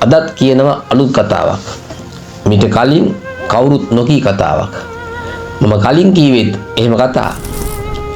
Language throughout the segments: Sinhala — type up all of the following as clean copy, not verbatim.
අදත් කියනවා අලුත් කතාවක්. මීට කලින් කවුරුත් නොකී කතාවක්. මම කලින් කීවෙත් එහෙම කතා.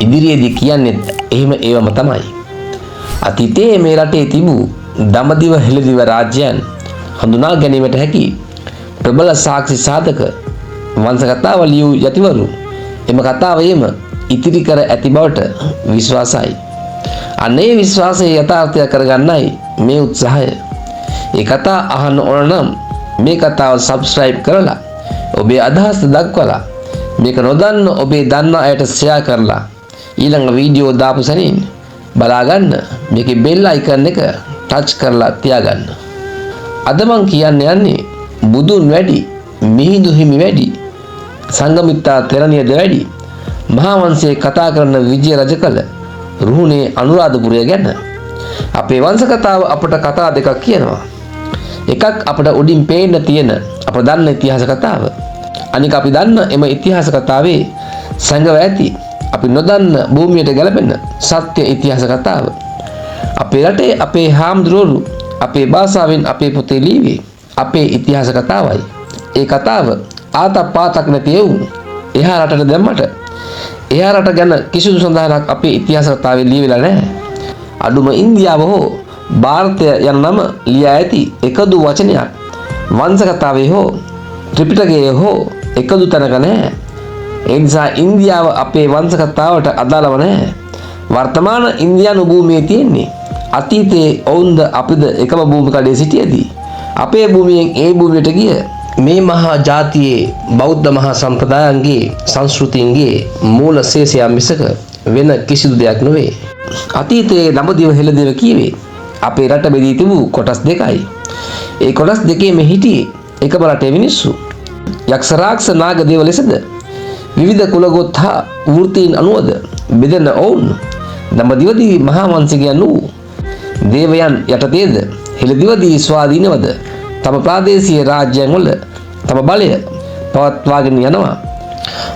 ඉදිරියේදී කියන්නේත් එහෙම ඒවම තමයි. අතීතයේ මේ රටේ තිබූ දඹදිව හෙළදිව රාජ්‍යයන් හඳුනා ගැනීමට හැකි ප්‍රබල සාක්ෂි සාධක වංශ කතාව ලියූ යතිවරු එම කතාවයේම ඉතිරි කර ඇති බවට විශ්වාසයි. අනේ විශ්වාසයේ යථාර්ථය කරගන්නයි මේ උත්සාහය. ඒ කතා අහන්න ඕන නම් මේ කතාව subscribe කරලා ඔබේ අදහස් දක්වලා මේක නොදන්න ඔබේ දන්න අයට share කරලා ඊළඟ වීඩියෝ දාපු සැනින් බලා ගන්න මේකේ bell icon එක touch කරලා තියාගන්න. අද මං කියන්න යන්නේ බුදුන් වැඩි, මිහිඳු හිමි වැඩි, සංඝමිත්තා තෙරණියද වැඩි මහා වංශයේ කතා කරන විජය රජකල රුහුණේ අනුරාධපුරය ගැන. අපේ වංශ කතාව අපට කතා දෙකක් කියනවා. එකක් අපට උඩින් පේන්න තියෙන අප දන්න ඉතිහාස කතාව. අනික අපි දන්න එම ඉතිහාස කතාවේ සංගව ඇති අපි නොදන්න භූමියට ගැලපෙන සත්‍ය ඉතිහාස කතාව. අපේ රටේ අපේ හාමුදුරුවෝ අපේ භාෂාවෙන් අපේ පොතේ ලියවේ අපේ ඉතිහාස කතාවයි. ඒ කතාව ආතක් පාතක් නැති එවුන් එහා රටට දැම්මට එහා රට ගැන කිසිදු සඳහනක් අපේ ඉතිහාස කතාවේ ලියවිලා නැහැ. අඩුම ඉන්දියාව හෝ ಭಾರತය යන නම ලියා ඇති එකදු වචනයක් වංශ කතාවේ හෝ ත්‍රිපිටකයේ හෝ එකදු තැනක නැහැ. ඒ නිසා ඉන්දියාව අපේ වංශ කතාවට අදාළව නැහැ. වර්තමාන ඉන්දියානු භූමියේ තියෙන්නේ අතීතයේ ඔවුන්ද අපිද එකම භූමි කඩේ සිටියේදී අපේ භූමියෙන් ඒ භූමියට ගිය මේ මහා ජාතියේ බෞද්ධ මහා සම්ප්‍රදායන්ගේ සංස්කෘතියන්ගේ මූල ශේෂය මිසක වෙන කිසිදු දෙයක් නොවේ. අතීතයේ දඹදිව හෙළදිව කීවේ අපේ රට බෙදී තිබූ කොටස් දෙකයි. ඒ කොටස් දෙකේම හිටියේ එකම රටේ මිනිස්සු. යක්ෂ රාක්ෂස නාග දේව ලෙසද විවිධ කුලගොත් හා වෘත්තීන් අනුවද බෙදෙන ඔවුන් දඹදිවදී මහා වංශිකයන් වූ දේවයන් යටතේද හෙළදිවදී ස්වාධීනවද තම ප්‍රාදේශීය රාජ්‍යයන් වල තම බලය පවත්වාගෙන යනවා.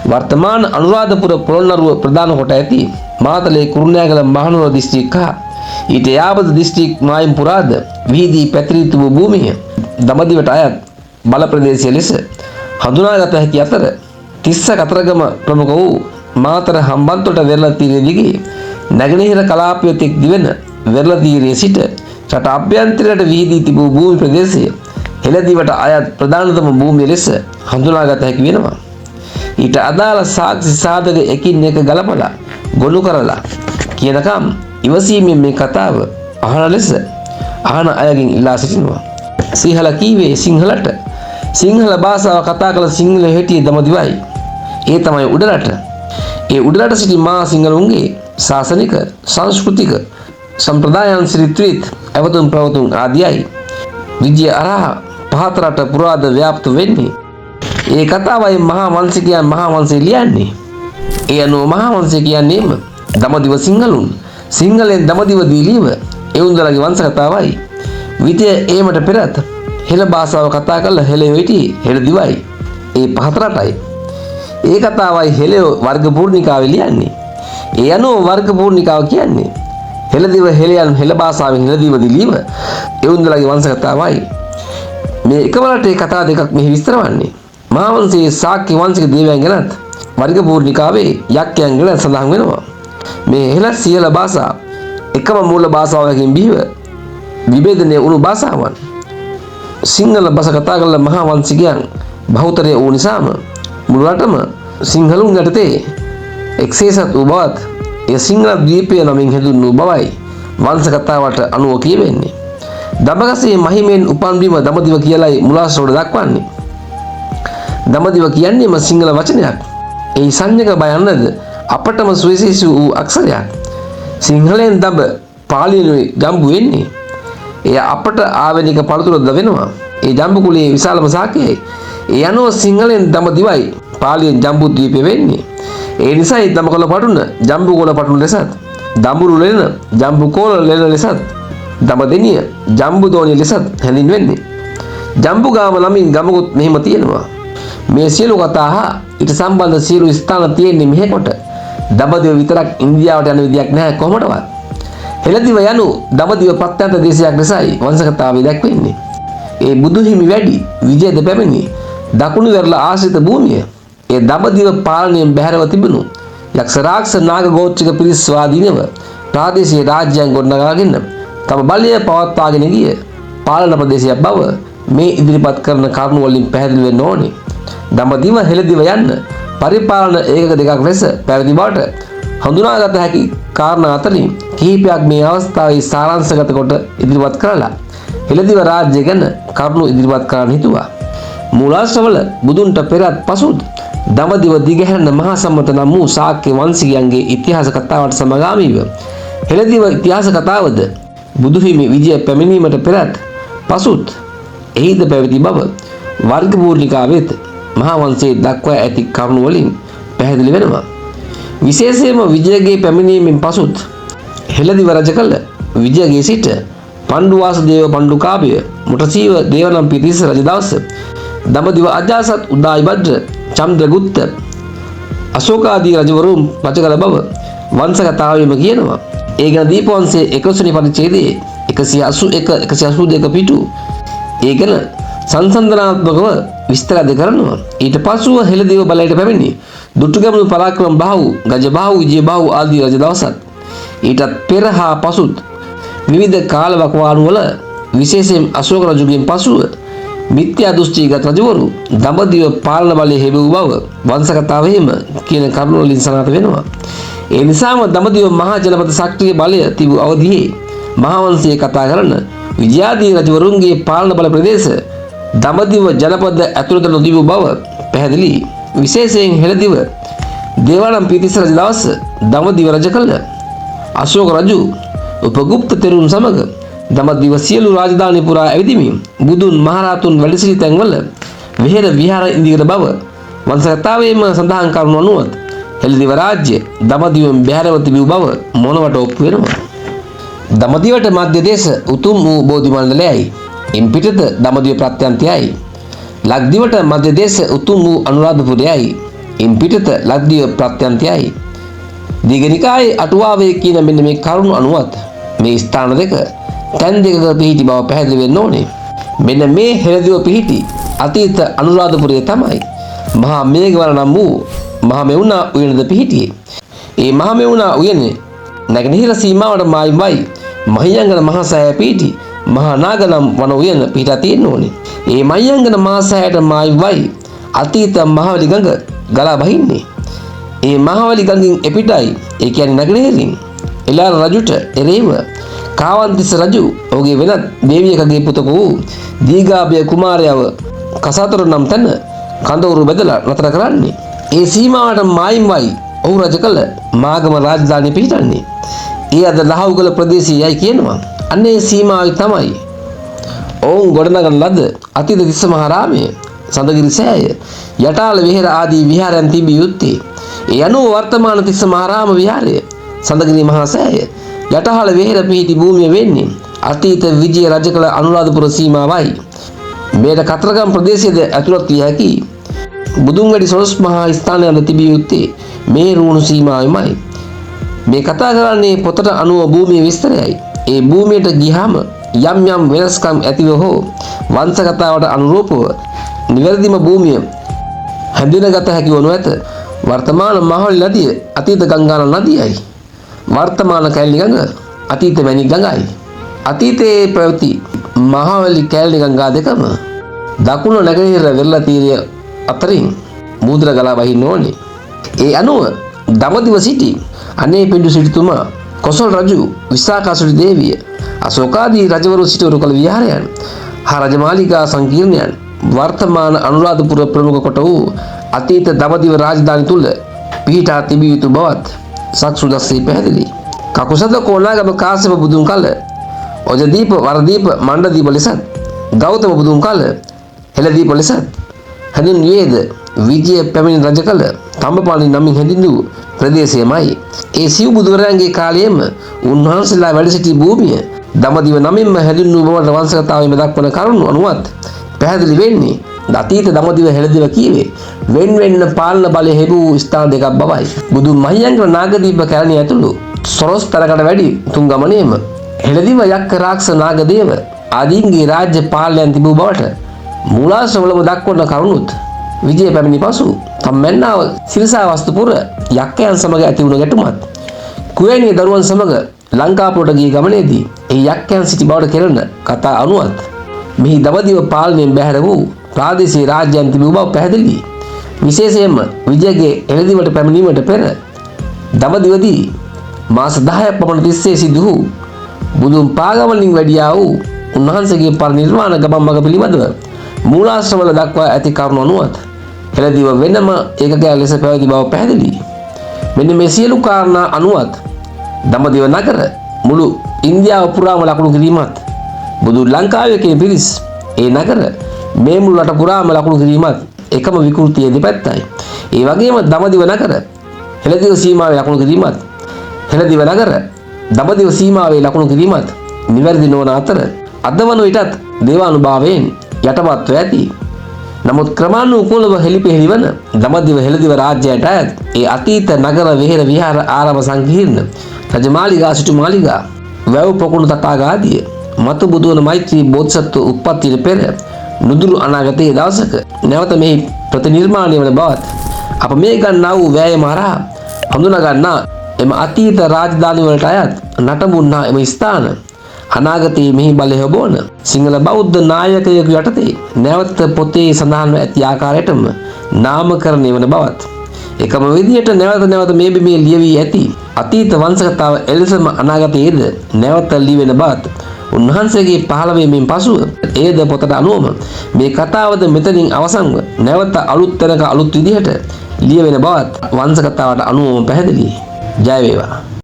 වර්තමාන අනුරාධපුර පොළොන්නරුව ප්‍රධාන කොට ඇති මාතලේ කුරුණෑගල මහනුවර දිස්ත්‍රික්ක ඊට යාබද දිස්ත්‍රික් මායිම් පුරාද විහිදී පැතිරී තිබූ භූමිය දඹදිවට අයත් බල ප්‍රදේශය ලෙස හඳුනාගත හැකි අතර තිස්ස කතරගම ප්‍රමුඛ වූ මාතර හම්බන්තොට වෙරළ තීරයේ දිගේ නැගෙනහිර කලාපයේ තෙක් දිවෙන වෙරළ තීරයේ සිට රට අභ්‍යන්තරයට විහිදී තිබූ භූමි ප්‍රදේශය හෙළදිවට අයත් ප්‍රධානතම භූමිය ලෙස හඳුනාගත හැකි වෙනවා. ඊට අදාළ සාක්ෂි සාධක එකින් එක ගලපලා ගොනු කරලා කියනකම් ඉවසීමෙන් මේ කතාව අහන ලෙස අහන අයගෙන් ඉල්ලා සිටිනවා. සිංහල කීවේ සිංහලට සිංහල භාෂාව කතා කළ සිංහල හිටියේ දඹදිවයි. ඒ තමයි උඩරට. ඒ උඩරට සිටි මා සිංහලුන්ගේ ශාසනික සංස්කෘතික සම්ප්‍රදායන් ශ්‍රීත්‍රිත් අවතුම් ප්‍රවතුම් ආදියයි විජය අරහ පහත රට පුරාද ව්‍යාප්ත වෙන්නේ. ඒ කතාවයි මහා වංශිකයන් මහා වංශය ලියන්නේ. ඒ අනුව මහා වංශය කියන්නේම දඹදිව සිංහලුන් සිංහලෙන් දඹදිව දීලීව එවුන්දලගේ වංශ කතාවයි. විතය ඒමට පෙරත් හෙළ භාෂාව කතා කළ හෙළයෝ හිටියේ හෙළදිවයි. ඒ පහත රටයි. ඒ කතාවයි හෙළයෝ වර්ග පූර්ණිකාවේ ලියන්නේ. ඒ අනුව වර්ග පූර්ණිකාව කියන්නේ හෙළදිව හෙළයන් හෙළ භාෂාවෙන් හෙළදිව දීලීව එවුන්දලගේ වංශ කතාවයි. මේ එකම රටේ කතා දෙකක් මෙහි විස්තර වන්නේ. මහා වංශයේ ශාක්‍ය වංශික දේවයන් ගැනත් වර්ග පූර්ණිකාවේ යක්කයන් ගැන සඳහන් වෙනවා. මේ හෙළ සියල භාෂා එකම මූල භාෂාවකින් බිහිව විභේදනය වුණු භාෂාවන්. සිංහල භාෂ කතා කළ මහා වංශිකයන් බහුතරය වූ නිසාම මුළු රටම සිංහලුන් යටතේ එක්සේසත් වූ බවත් එය සිංහල ද්වීපය නමින් හැඳින්වූ බවයි වංශ කතාවට අනුව කියවෙන්නේ. දඹගසේ මහිමෙන් උපන්වීම දඹදිව කියලායි මුලාශ්‍රවල දක්වන්නේ. දඹදිව කියන්නේම සිංහල වචනයක්. ඒ සංඥක බයන්නද අපටම සුවිශේෂී වූ අක්ෂරයක්. සිංහලෙන් දඹ පාලියෙනුයි ජම්බු වෙන්නේ. එය අපට ආවේනික පළතුරද වෙනවා. ඒ ජම්බු කුලයේ විශාලම ශාකයයි. ඒ අනුව සිංහලෙන් දඹදිවයි පාලියෙන් ජම්බු ද්වීපය වෙන්නේ. ඒ නිසායි දඹකොළ පටුන ජම්බු කොළ පටුන ලෙසත් දඹුරු ලෙන ජම්බු කොළ ලෙන ලෙසත් දඹදෙනිය ජම්බු දෝණිය ලෙසත් හැඳින්වෙන්නේ. ජම්බු ගාම නමින් ගමකුත් මෙහිම තියෙනවා. මේ සියලු කතා හා ඊට සම්බන්ධ සියලු ස්ථාන තියෙන්නේ මෙහෙ කොට දඹදිව විතරක් ඉන්දියාවට යන විදියක් නැහැ කොහොමදවත්. හෙළදිව යනු දඹදිව ප්‍රත්‍යන්ත දේශයක් ලෙසයි වංශ කතාවේ දැක්වෙන්නේ. ඒ බුදුහිමි වැඩි විජයද පැමිණි දකුණු වෙරළ ආශ්‍රිත භූමිය ඒ දඹදිව පාලනයෙන් බැහැරව තිබුණු යක්ෂ රාක්ෂස නාග ගෝත්‍රික පිරිස් ස්වාධීනව ප්‍රාදේශීය රාජ්‍යයන් ගොඩනගාගෙන තම බලය පවත්වාගෙන ගිය පාලන ප්‍රදේශයක් බව මේ ඉදිරිපත් කරන කරුණු වලින් පැහැදිලි වෙන්න ඕනේ. දඹදිව හෙළදිව යන්න පරිපාලන ඒකක දෙකක් ලෙස පැවති බවට හඳුනාගත හැකි කාරණා අතරින් කිහිපයක් මේ අවස්ථාවේ සාරාංශගත කොට ඉදිරිපත් කරලා හෙළදිව රාජ්‍ය ගැන කරුණු ඉදිරිපත් කරන්න හිතුවා. මූලාශ්‍රවල බුදුන්ට පෙරත් පසුත් දඹදිව දිගහැරෙන මහා සම්මත නම් වූ ශාක්‍ය වංශිකයන්ගේ ඉතිහාස කතාවට සමගාමීව හෙළදිව ඉතිහාස කතාවද බුදුහිමි විජය පැමිණීමට පෙරත් පසුත් එහිද පැවති බව වර්ග පූර්ණිකා වෙත මහා වංශයේ දක්වා ඇති කරුණු වලින් පැහැදිලි වෙනවා. විශේෂයෙන්ම විජයගේ පැමිණීමෙන් පසුත් හෙළදිව රජ කළ විජයගේ සිට පණ්ඩුවාස දේව පණ්ඩුකාභය මුටසීව දේවනම් පිරිස රජ දවස දඹදිව අජාසත් උදායිභද්‍ර චන්ද්‍රගුප්ත අශෝකාදී රජවරුන් රජ කළ බව වංශ කතාවෙම කියනවා. ඒ ගැන දීපවංශයේ 11 වෙනි පරිච්ඡේදයේ 181 182 පිටු ඒ ගැන සංසන්දනාත්මකව විස්තර කරනවා. ඊට පසුව හෙළදිව බලයට පැමිණි දුටුගැමුණු පරාක්‍රම බාහු ගජ බාහු විජය බාහු ආදී රජ දවසත් ඊටත් පෙර හා පසුත් විවිධ කාල වකවාණු වල විශේෂයෙන් අශෝක රජුගෙන් පසුව මිත්‍යා දෘෂ්ටිගත රජවරු දඹදිව පාලන බලය හෙබවූ බව වංශ කතාවෙහිම කියන කරුණු වලින් සනාථ වෙනවා. ඒ නිසාම දඹදිව මහා ජනපද ශක්තිය බලය තිබූ අවධියේ මහා වංශයේ කතා කරන විජයාදී රජවරුන්ගේ පාලන බල ප්‍රදේශ දඹදිව ජනපද ඇතුළත නොතිබූ බව පැහැදිලි. විශේෂයෙන් හෙළදිව දේවානම් පිතිස්ස රජ දවස දඹදිව රජ කළ අශෝක රජු උපගුප්ත තෙරුන් සමග දඹදිව සියලු රාජධානි පුරා ඇවිදිමින් බුදුන් මහරහතුන් වැඩ සිටි තැන්වල විහෙර විහාර ඉදිකර බව වංශ කතාවේම සඳහන් කරනු අනුව හෙළදිව රාජ්‍ය දඹදිවෙන් බැහැරව තිබූ බව මොනවට ඔප්පු වෙනවා. දඹදිවට මධ්‍ය දේශ උතුම් වූ බෝධි මණ්ඩලයයි. ඉන් පිටත දඹදිව ප්‍රත්‍යන්තයයි. ලක්දිවට මධ්‍ය දේශ උතුම් වූ අනුරාධපුරයයි. ඉන් පිටත ලක්දිව ප්‍රත්‍යන්තයයි. දීඝනිකායේ අටුවාවේ කියන මෙන්න මේ කරුණු අනුවත් මේ ස්ථාන දෙක තැන් දෙකක පිහිටි බව පැහැදිලි වෙන්න ඕනේ. මෙන්න මේ හෙළදිව පිහිටි අතීත අනුරාධපුරය තමයි මහා මේඝවර නම් වූ මහා මෙවුනා උයනද පිහිටියේ. ඒ මහා මෙවුනා උයනේ නැගෙනහිර සීමාවට මායිමයි මහියංගන මහා සෑය පිහිටි මහා නාග නම් වන උයන පිහිටා තියෙන්න ඕනේ. ඒ මහියංගන මහා සෑයට මායිමයි අතීත මහවැලි ගඟ ගලා බහින්නේ. ඒ මහවැලි ගඟින් එපිටයි ඒ කියන්නේ නැගෙනහිරින් එළාර රජුට එරෙහිව කාවන්තිස්ස රජු ඔහුගේ වෙනත් දේවියකගේ පුතක වූ දීඝාභය කුමාරයව කසාතොර නම් තැන කඳවුරු බෙදලා නතර කරන්නේ. ඒ සීමාවට මායිම්වයි ඔහු රජ කළ මාගම රාජධානිය පිහිටන්නේ. ඒ අද ලහව්ගල ප්‍රදේශයයි කියනවා. අන්න ඒ සීමාවයි තමයි ඔවුන් ගොඩනගන ලද අතීත තිස්ස මහරාමය, සඳගිරි සෑය, යටාල විහෙර ආදී විහාරයන් තිබිය යුත්තේ. ඒ අනුව වර්තමාන තිස්ස මහරාම විහාරය, සඳගිරි මහා සෑය, යටහල විහෙර පිහිටි භූමිය වෙන්නේ අතීත විජය රජ කළ අනුරාධපුර සීමාවයි. මේට කතරගම් ප්‍රදේශයේද ඇතුළත් විය හැකි බුදුන් වැඩි 12 මහා ස්ථානයන් තිබිය යුත්තේ මේ රුණු සීමාවෙමයි. මේ කතා කරන්නේ පොතට අනුව භූමිය විස්තරයයි. ඒ භූමියට ගියාම යම් යම් වෙනස්කම් ඇතිව හෝ වංශ කතාවට අනුරූපව නිවැරදිම භූමිය හැඳිනගත හැකි වනු ඇත. වර්තමාන මහවැලි නදිය අතීත ගංගාන නදියයි. වර්තමාන කැලණි ගඟ අතීත මැණික් ගඟයි. අතීතයේ පැවති මහවැලි කැලණි ගංගා දෙකම දකුණු නැගෙනහිර වෙරළ තීරය අතරින් මුද්‍ර ගලා වහින්න ඕනේ. ඒ අනුව දඹදිව සිටි අනේ පිඬු සිටුතුමා, කොසල් රජු, විසාකාසුරි දේවිය, අශෝකාදී රජවරු සිටවරු කළ විහාරයන් හා රජමාලිගා සංකීර්ණයන් වර්තමාන අනුරාධපුර ප්‍රමුඛ කොට වූ අතීත දඹදිව රාජධානි තුල පිහිටා තිබිය යුතු බවත් සක්සුදස්සේ පැහැදිලි. කකුසද කොණාගම කාශ්‍යප බුදුන් කල, ඔජදීප, වරදීප, මණ්ඩදීප ලෙසත් ගෞතම බුදුන් කල හෙළදීප ලෙසත් හැඳින්වුවේද විජය පැමිණි රජ කල තඹපාලි නමින් හැඳින්වූ ප්‍රදේශයමයි. ඒ සිව් බුදුවරයන්ගේ කාලයේම උන්වහන්සේලා වැඩ සිටි භූමිය දඹදිව නමින්ම හැඳින්වූ බවට වංශ කතාවෙම දක්වන කරුණු අනුවත් පැහැදිලි වෙන්නේ අතීත දඹදිව හෙළදිව කීවේ වෙන් වෙන්න පාලන බලය හෙබූ ස්ථාන දෙකක් බවයි. බුදුන් මහියංගන නාගදීප කැලණිය ඇතුළු සොරස් තරකට වැඩි තුන් ගමනේම හෙළදිව යක්ක රාක්ෂස නාගදේව ආදීන්ගේ රාජ්‍ය පාලනයන් තිබූ බවට මූලාශ්‍රවලම දක්වන කරුණුත් විජය පැමිණි පසු තම්මැන්නාව සිරසා වස්තුපුර යක්කයන් සමග ඇති වුණ ගැටුමත් කුවැණිය දරුවන් සමග ලංකාපුරට ගිය ගමනේදී ඒ යක්කයන් සිටි බවට කෙරෙන කතා අනුවත් මෙහි දඹදිව පාලනයෙන් බැහැර වූ ප්‍රාදේශීය රාජ්‍යයන් තිබූ බව පැහැදිලි. විශේෂයෙන්ම විජයගේ එළදිවට පැමිණීමට පෙර දඹදිවදී මාස 10ක් පමණ තිස්සේ සිදු වූ බුදුන් පාගමනින් වැඩියා වූ උන්වහන්සේගේ පරිනිර්වාණ ගමන් මඟ පිළිබඳව මූලාශ්‍රවල දක්වා ඇති කරුණු අනුවත් එළදිව වෙනම ඒකකයක් ලෙස පැවති බව පැහැදිලි. මෙන්න මේ සියලු කාරණා අනුවත් දඹදිව නගර මුළු ඉන්දියාව පුරාම ලකුණු කිරීමත් බුදු ලංකාවේ කියන පිරිස් ඒ නගර මේ මුළු රට පුරාම ලකුණු කිරීමත් එකම විකෘතියේ දෙපැත්තයි. ඒ වගේම දඹදිව නගර හෙළදිව සීමාවේ ලකුණු කිරීමත් හෙළදිව නගර දඹදිව සීමාවේ ලකුණු කිරීමත් නිවැරදි නොවන අතර අද වන විටත් දේවානුභාවයෙන් යටපත්ව ඇති. නමුත් ක්‍රමානුකූලව හෙළිපෙහෙළි වන දඹදිව හෙළදිව රාජ්‍යයට අයත් ඒ අතීත නගර විහෙර විහාර ආරම සංකීර්ණ රජමාලිගා සිටුමාලිගා වැව් පොකුණු තටාක ආදිය මතු බුදුවන මෛත්‍රී බෝධිසත්ව උත්පත්තියට පෙර නුදුරු අනාගතයේ දවසක නැවත මෙහි ප්‍රතිනිර්මාණය වන බවත් අප මේ ගන්නා වූ වෑයම හරහා හඳුනා ගන්නා එම අතීත රාජධානි වලට අයත් නටඹුන්නා එම ස්ථාන අනාගතයේ මෙහි බලය හොබවන සිංහල බෞද්ධ නායකයෙකු යටතේ නැවත පොතේ සඳහන්ව ඇති ආකාරයටම නාමකරණය වන බවත් එකම විදියට නැවත මේ බිමේ ලියවී ඇති අතීත වංශකතාව එලෙසම අනාගතයේද නැවත ලියවෙන බවත් උන්වහන්සේගේ පහළවීමෙන් පසුව එයද පොතට අනුවම මේ කතාවද මෙතනින් අවසන්ව නැවත අලුත් තැනක අලුත් විදිහට ලියවෙන බවත් වංශකතාවට අනුවම පැහැදිලි. ජය වේවා.